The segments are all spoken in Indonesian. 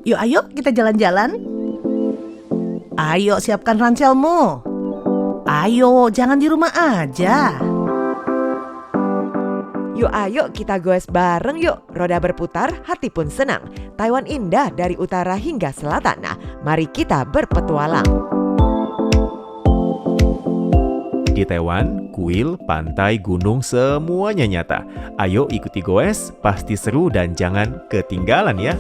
Yuk ayo kita jalan-jalan. Ayo siapkan ranselmu. Ayo jangan di rumah aja. Yuk ayo kita goes bareng yuk. Roda berputar, hati pun senang. Taiwan indah dari utara hingga selatan. Nah, mari kita berpetualang. Di Taiwan, kuil, pantai, gunung semuanya nyata. Ayo ikuti goes, pasti seru dan jangan ketinggalan ya.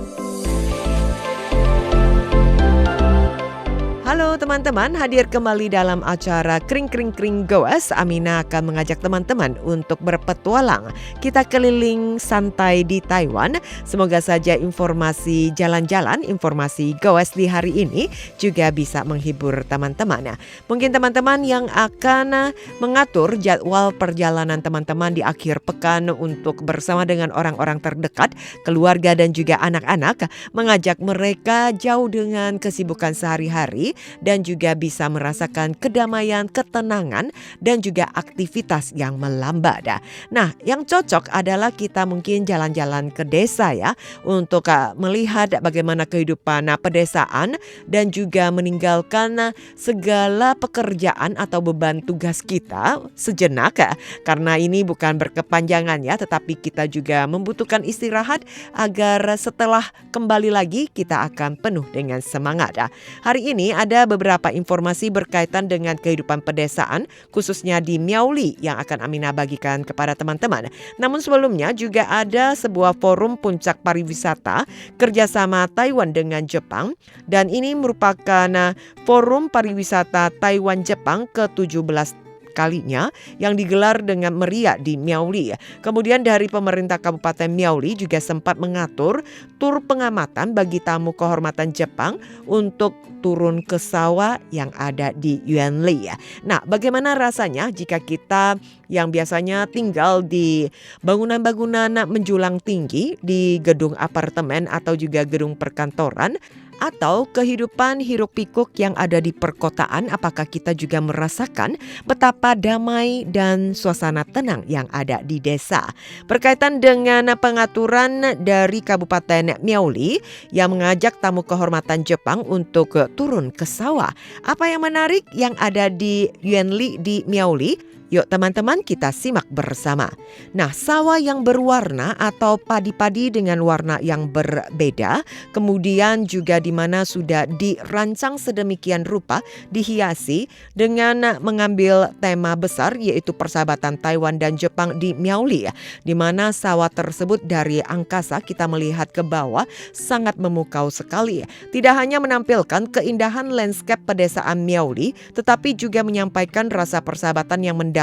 Halo teman-teman, hadir kembali dalam acara Kring Kring Kring Goes. Amina akan mengajak teman-teman untuk berpetualang. Kita keliling santai di Taiwan. Semoga saja informasi jalan-jalan, informasi goes di hari ini juga bisa menghibur teman-teman. Mungkin teman-teman yang akan mengatur jadwal perjalanan teman-teman di akhir pekan untuk bersama dengan orang-orang terdekat, keluarga dan juga anak-anak, mengajak mereka jauh dengan kesibukan sehari-hari dan juga bisa merasakan kedamaian, ketenangan dan juga aktivitas yang melambat. Nah, yang cocok adalah kita mungkin jalan-jalan ke desa ya, untuk melihat bagaimana kehidupan pedesaan dan juga meninggalkan segala pekerjaan atau beban tugas kita sejenak, karena ini bukan berkepanjangan ya, tetapi kita juga membutuhkan istirahat agar setelah kembali lagi kita akan penuh dengan semangat. Hari ini ada beberapa informasi berkaitan dengan kehidupan pedesaan, khususnya di Miaoli yang akan Amina bagikan kepada teman-teman. Namun sebelumnya juga ada sebuah forum puncak pariwisata kerjasama Taiwan dengan Jepang, dan ini merupakan forum pariwisata Taiwan-Jepang ke-17 kalinya yang digelar dengan meriah di Miaoli. Kemudian dari pemerintah Kabupaten Miaoli juga sempat mengatur tur pengamatan bagi tamu kehormatan Jepang untuk turun ke sawah yang ada di Yuanli. Nah, bagaimana rasanya jika kita yang biasanya tinggal di bangunan-bangunan menjulang tinggi di gedung apartemen atau juga gedung perkantoran, atau kehidupan hiruk pikuk yang ada di perkotaan, apakah kita juga merasakan betapa damai dan suasana tenang yang ada di desa? Berkaitan dengan pengaturan dari Kabupaten Miaoli yang mengajak tamu kehormatan Jepang untuk turun ke sawah, apa yang menarik yang ada di Yuanli di Miaoli? Yuk teman-teman kita simak bersama. Nah, sawah yang berwarna atau padi-padi dengan warna yang berbeda, kemudian juga di mana sudah dirancang sedemikian rupa, dihiasi dengan mengambil tema besar yaitu persahabatan Taiwan dan Jepang di Miaoli, di mana sawah tersebut dari angkasa kita melihat ke bawah sangat memukau sekali. Tidak hanya menampilkan keindahan landscape pedesaan Miaoli, tetapi juga menyampaikan rasa persahabatan yang mendalam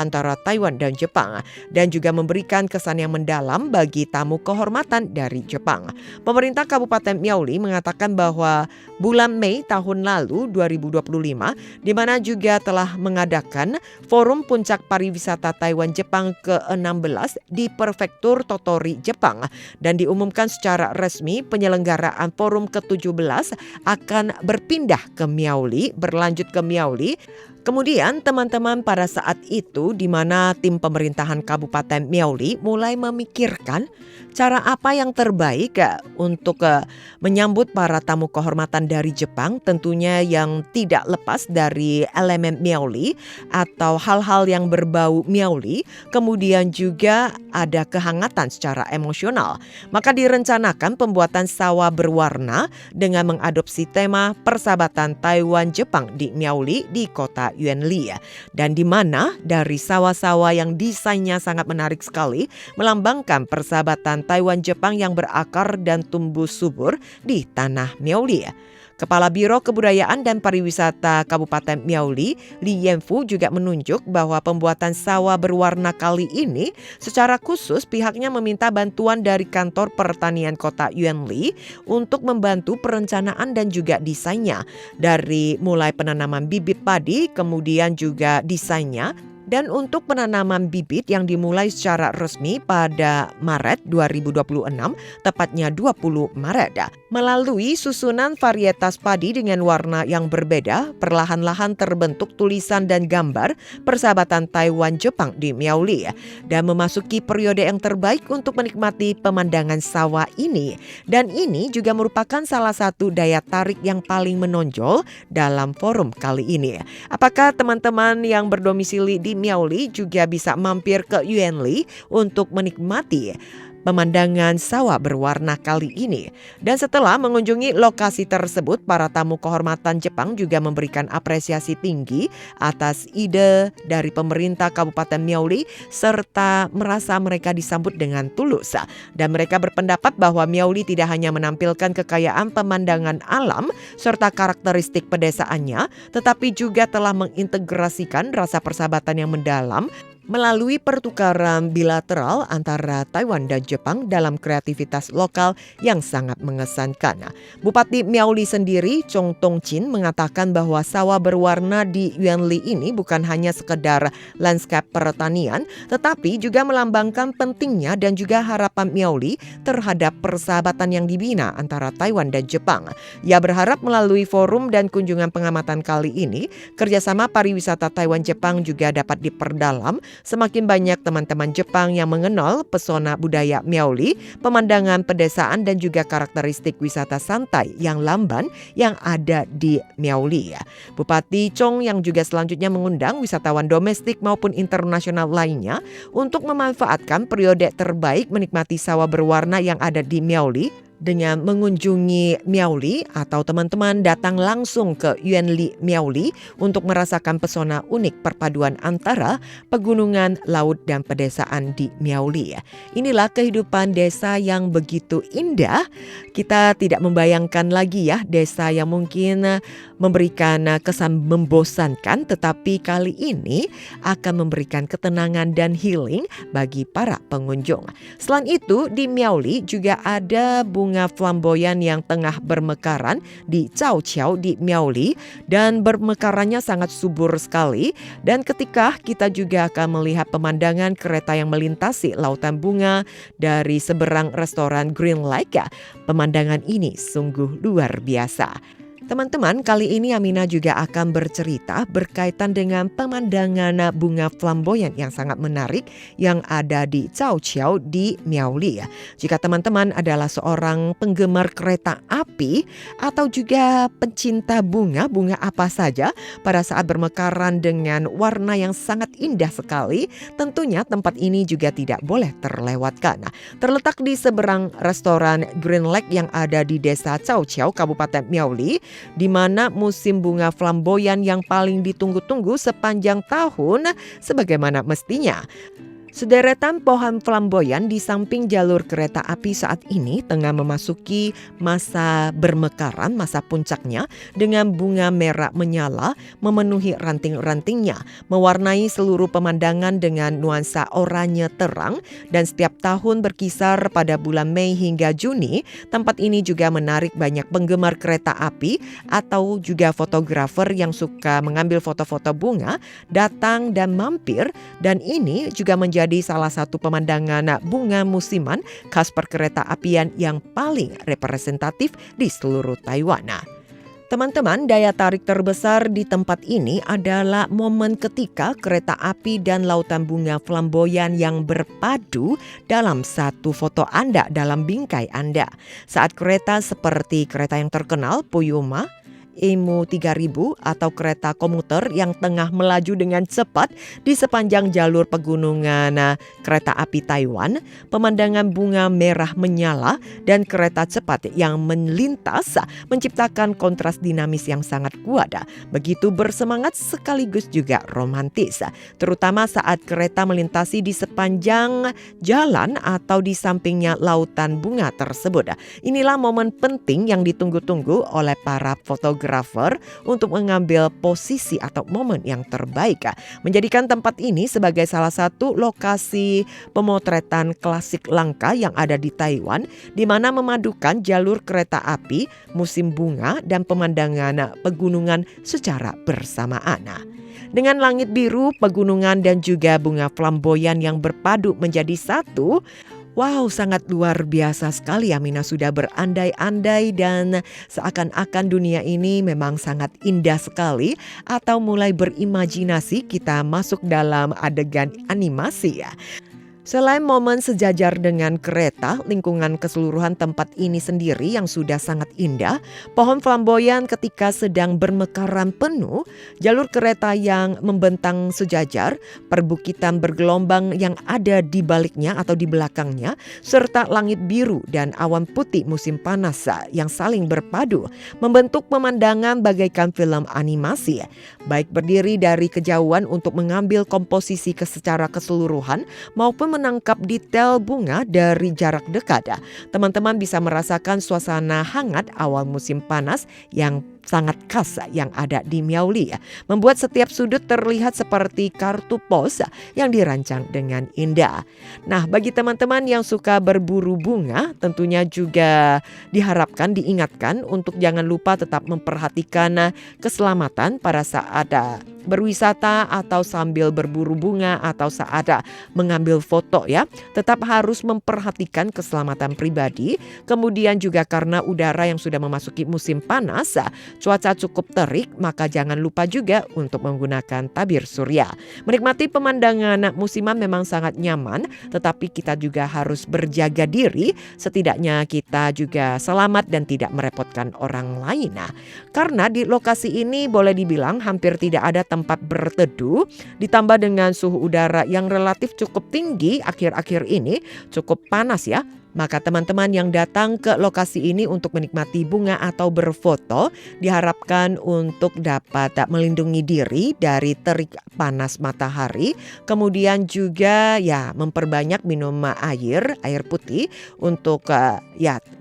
antara Taiwan dan Jepang, dan juga memberikan kesan yang mendalam bagi tamu kehormatan dari Jepang. Pemerintah Kabupaten Miaoli mengatakan bahwa bulan Mei tahun lalu 2025, di mana juga telah mengadakan forum puncak pariwisata Taiwan Jepang ke-16 di Prefektur Tottori, Jepang, dan diumumkan secara resmi penyelenggaraan forum ke-17 akan berpindah ke Miaoli, berlanjut ke Miaoli. Kemudian teman-teman pada saat itu di mana tim pemerintahan Kabupaten Miaoli mulai memikirkan cara apa yang terbaik untuk menyambut para tamu kehormatan dari Jepang, tentunya yang tidak lepas dari elemen Miaoli atau hal-hal yang berbau Miaoli, kemudian juga ada kehangatan secara emosional. Maka direncanakan pembuatan sawah berwarna dengan mengadopsi tema persahabatan Taiwan-Jepang di Miaoli di kota Yuanli, dan di mana dari sawah-sawah yang desainnya sangat menarik sekali melambangkan persahabatan Taiwan-Jepang yang berakar dan tumbuh subur di tanah Miaoli. Kepala Biro Kebudayaan dan Pariwisata Kabupaten Miaoli, Li Yanfu, juga menunjuk bahwa pembuatan sawah berwarna kali ini secara khusus pihaknya meminta bantuan dari Kantor Pertanian Kota Yuanli untuk membantu perencanaan dan juga desainnya, dari mulai penanaman bibit padi, kemudian juga desainnya, Dan untuk penanaman bibit yang dimulai secara resmi pada Maret 2026, tepatnya 20 Maret. Melalui susunan varietas padi dengan warna yang berbeda, perlahan-lahan terbentuk tulisan dan gambar persahabatan Taiwan-Jepang di Miaoli dan memasuki periode yang terbaik untuk menikmati pemandangan sawah ini. Dan ini juga merupakan salah satu daya tarik yang paling menonjol dalam forum kali ini. Apakah teman-teman yang berdomisili di Miaoli juga bisa mampir ke Yuanli untuk menikmati pemandangan sawah berwarna kali ini? Dan setelah mengunjungi lokasi tersebut, para tamu kehormatan Jepang juga memberikan apresiasi tinggi atas ide dari pemerintah Kabupaten Miaoli serta merasa mereka disambut dengan tulus. Dan mereka berpendapat bahwa Miaoli tidak hanya menampilkan kekayaan pemandangan alam serta karakteristik pedesaannya, tetapi juga telah mengintegrasikan rasa persahabatan yang mendalam melalui pertukaran bilateral antara Taiwan dan Jepang dalam kreativitas lokal yang sangat mengesankan. Bupati Miaoli sendiri, Chong Tong Chin, mengatakan bahwa sawah berwarna di Yuanli ini bukan hanya sekedar lanskap pertanian, tetapi juga melambangkan pentingnya dan juga harapan Miaoli terhadap persahabatan yang dibina antara Taiwan dan Jepang. Ia berharap melalui forum dan kunjungan pengamatan kali ini, kerjasama pariwisata Taiwan-Jepang juga dapat diperdalam. Semakin banyak teman-teman Jepang yang mengenal pesona budaya Miaoli, pemandangan pedesaan dan juga karakteristik wisata santai yang lamban yang ada di Miaoli. Bupati Chong yang juga selanjutnya mengundang wisatawan domestik maupun internasional lainnya untuk memanfaatkan periode terbaik menikmati sawah berwarna yang ada di Miaoli dengan mengunjungi Miaoli atau teman-teman datang langsung ke Yuanli Miaoli untuk merasakan pesona unik perpaduan antara pegunungan, laut dan pedesaan di Miaoli. Inilah kehidupan desa yang begitu indah. Kita tidak membayangkan lagi ya desa yang mungkin memberikan kesan membosankan, tetapi kali ini akan memberikan ketenangan dan healing bagi para pengunjung. Selain itu di Miaoli juga ada bunga flamboyan yang tengah bermekaran di Cao Qiao di Miaoli dan bermekarannya sangat subur sekali. Dan ketika kita juga akan melihat pemandangan kereta yang melintasi lautan bunga dari seberang restoran Green Lake, pemandangan ini sungguh luar biasa. Teman-teman, kali ini Amina juga akan bercerita berkaitan dengan pemandangan bunga flamboyan yang sangat menarik yang ada di Cao Qiao di Miaoli. Jika teman-teman adalah seorang penggemar kereta api atau juga pencinta bunga apa saja pada saat bermekaran dengan warna yang sangat indah sekali, tentunya tempat ini juga tidak boleh terlewatkan. Terletak di seberang restoran Green Lake yang ada di desa Cao Qiao, Kabupaten Miaoli, di mana musim bunga flamboyan yang paling ditunggu-tunggu sepanjang tahun sebagaimana mestinya. Sederetan pohon flamboyan di samping jalur kereta api saat ini tengah memasuki masa bermekaran, masa puncaknya, dengan bunga merah menyala memenuhi ranting-rantingnya, mewarnai seluruh pemandangan dengan nuansa oranye terang. Dan setiap tahun berkisar pada bulan Mei hingga Juni, tempat ini juga menarik banyak penggemar kereta api atau juga fotografer yang suka mengambil foto-foto bunga datang dan mampir. Dan ini juga menjadi salah satu pemandangan bunga musiman khas perkereta apian yang paling representatif di seluruh Taiwan. Teman-teman, daya tarik terbesar di tempat ini adalah momen ketika kereta api dan lautan bunga flamboyan yang berpadu dalam satu foto Anda dalam bingkai Anda. Saat kereta seperti kereta yang terkenal Puyuma, Emu 3000 atau kereta komuter yang tengah melaju dengan cepat di sepanjang jalur pegunungan kereta api Taiwan, pemandangan bunga merah menyala dan kereta cepat yang melintas menciptakan kontras dinamis yang sangat kuat, begitu bersemangat sekaligus juga romantis, terutama saat kereta melintasi di sepanjang jalan atau di sampingnya lautan bunga tersebut. Inilah momen penting yang ditunggu-tunggu oleh para fotografer untuk mengambil posisi atau momen yang terbaik, menjadikan tempat ini sebagai salah satu lokasi pemotretan klasik langka yang ada di Taiwan, di mana memadukan jalur kereta api, musim bunga dan pemandangan pegunungan secara bersamaan. Dengan langit biru, pegunungan dan juga bunga flamboyan yang berpadu menjadi satu. Wow, sangat luar biasa sekali. Amina sudah berandai-andai dan seakan-akan dunia ini memang sangat indah sekali. Atau mulai berimajinasi kita masuk dalam adegan animasi ya. Selain momen sejajar dengan kereta, lingkungan keseluruhan tempat ini sendiri yang sudah sangat indah, pohon flamboyan ketika sedang bermekaran penuh, jalur kereta yang membentang sejajar, perbukitan bergelombang yang ada di baliknya atau di belakangnya, serta langit biru dan awan putih musim panas yang saling berpadu, membentuk pemandangan bagaikan film animasi. Baik berdiri dari kejauhan untuk mengambil komposisi secara keseluruhan maupun menangkap detail bunga dari jarak dekat. Teman-teman bisa merasakan suasana hangat awal musim panas yang sangat khas yang ada di Miauli, membuat setiap sudut terlihat seperti kartu pos yang dirancang dengan indah. Nah, bagi teman-teman yang suka berburu bunga, tentunya juga diharapkan diingatkan untuk jangan lupa tetap memperhatikan keselamatan pada saat berwisata atau sambil berburu bunga atau saat mengambil foto ya. Tetap harus memperhatikan keselamatan pribadi. Kemudian juga karena udara yang sudah memasuki musim panas, cuaca cukup terik, maka jangan lupa juga untuk menggunakan tabir surya. Menikmati pemandangan musiman memang sangat nyaman, tetapi kita juga harus berjaga diri, setidaknya kita juga selamat dan tidak merepotkan orang lain. Nah, karena di lokasi ini boleh dibilang hampir tidak ada tempat berteduh, ditambah dengan suhu udara yang relatif cukup tinggi akhir-akhir ini, cukup panas ya. Maka teman-teman yang datang ke lokasi ini untuk menikmati bunga atau berfoto diharapkan untuk dapat melindungi diri dari terik panas matahari. Kemudian juga ya memperbanyak minum air putih untuk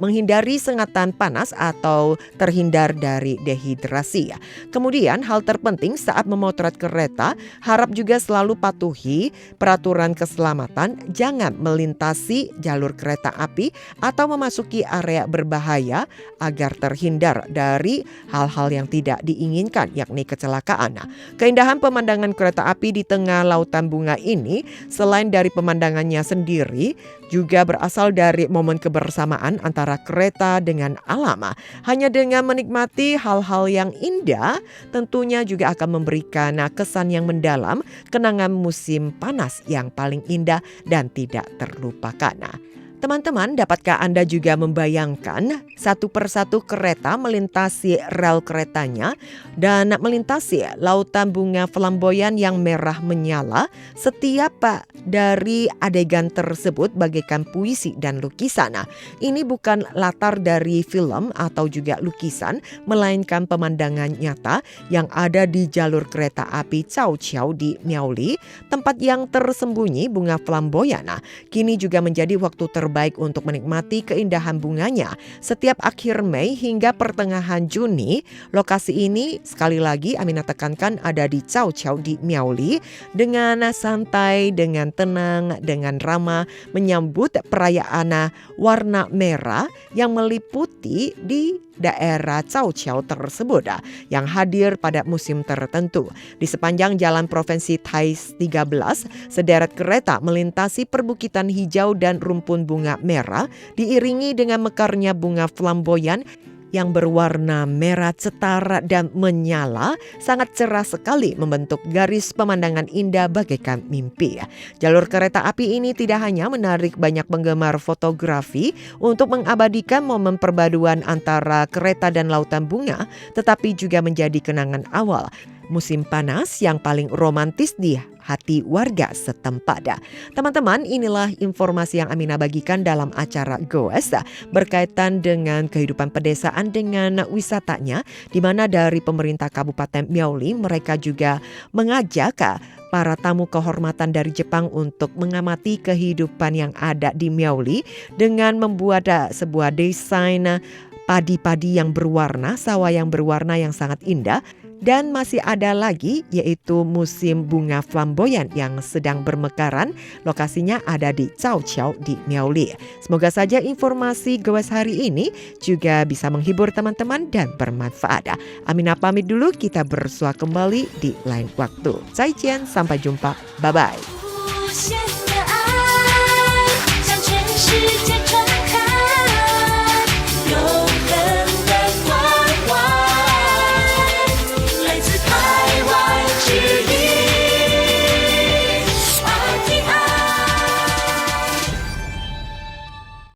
menghindari sengatan panas atau terhindar dari dehidrasi ya. Kemudian hal terpenting saat memotret kereta, harap juga selalu patuhi peraturan keselamatan, jangan melintasi jalur kereta api atau memasuki area berbahaya agar terhindar dari hal-hal yang tidak diinginkan, yakni kecelakaan. Nah, keindahan pemandangan kereta api di tengah lautan bunga ini selain dari pemandangannya sendiri juga berasal dari momen kebersamaan antara kereta dengan alam. Hanya dengan menikmati hal-hal yang indah tentunya juga akan memberikan kesan yang mendalam, kenangan musim panas yang paling indah dan tidak terlupakan. Teman-teman, dapatkah Anda juga membayangkan satu persatu kereta melintasi rel keretanya dan melintasi lautan bunga flamboyan yang merah menyala? Setiap dari adegan tersebut bagaikan puisi dan lukisan. Nah, ini bukan latar dari film atau juga lukisan, melainkan pemandangan nyata yang ada di jalur kereta api Cao Qiao di Miauli, tempat yang tersembunyi bunga flamboyan. Nah, kini juga menjadi waktu terbaik untuk menikmati keindahan bunganya. Setiap akhir Mei hingga pertengahan Juni, lokasi ini sekali lagi Amina tekankan ada di Cao Qiao di Miauli, dengan santai, dengan tenang, dengan ramah menyambut perayaan warna merah yang meliputi di daerah Cao Qiao tersebut yang hadir pada musim tertentu. Di sepanjang jalan Provinsi Thais 13, sederet kereta melintasi perbukitan hijau dan rumpun bunga merah diiringi dengan mekarnya bunga flamboyan yang berwarna merah cetar dan menyala, sangat cerah sekali membentuk garis pemandangan indah bagaikan mimpi. Jalur kereta api ini tidak hanya menarik banyak penggemar fotografi untuk mengabadikan momen perpaduan antara kereta dan lautan bunga, tetapi juga menjadi kenangan awal musim panas yang paling romantis di hati warga setempat. Teman-teman, inilah informasi yang Amina bagikan dalam acara Goes berkaitan dengan kehidupan pedesaan dengan wisatanya, di mana dari pemerintah Kabupaten Miauli mereka juga mengajak para tamu kehormatan dari Jepang untuk mengamati kehidupan yang ada di Miauli dengan membuat sebuah desain padi-padi yang berwarna, sawah yang berwarna yang sangat indah Dan masih ada lagi yaitu musim bunga flamboyan yang sedang bermekaran. Lokasinya ada di Zhaoqiao di Miaoli. Semoga saja informasi Goes hari ini juga bisa menghibur teman-teman dan bermanfaat. Amina pamit dulu, kita bersua kembali di lain waktu. Zaijian, sampai jumpa. Bye-bye.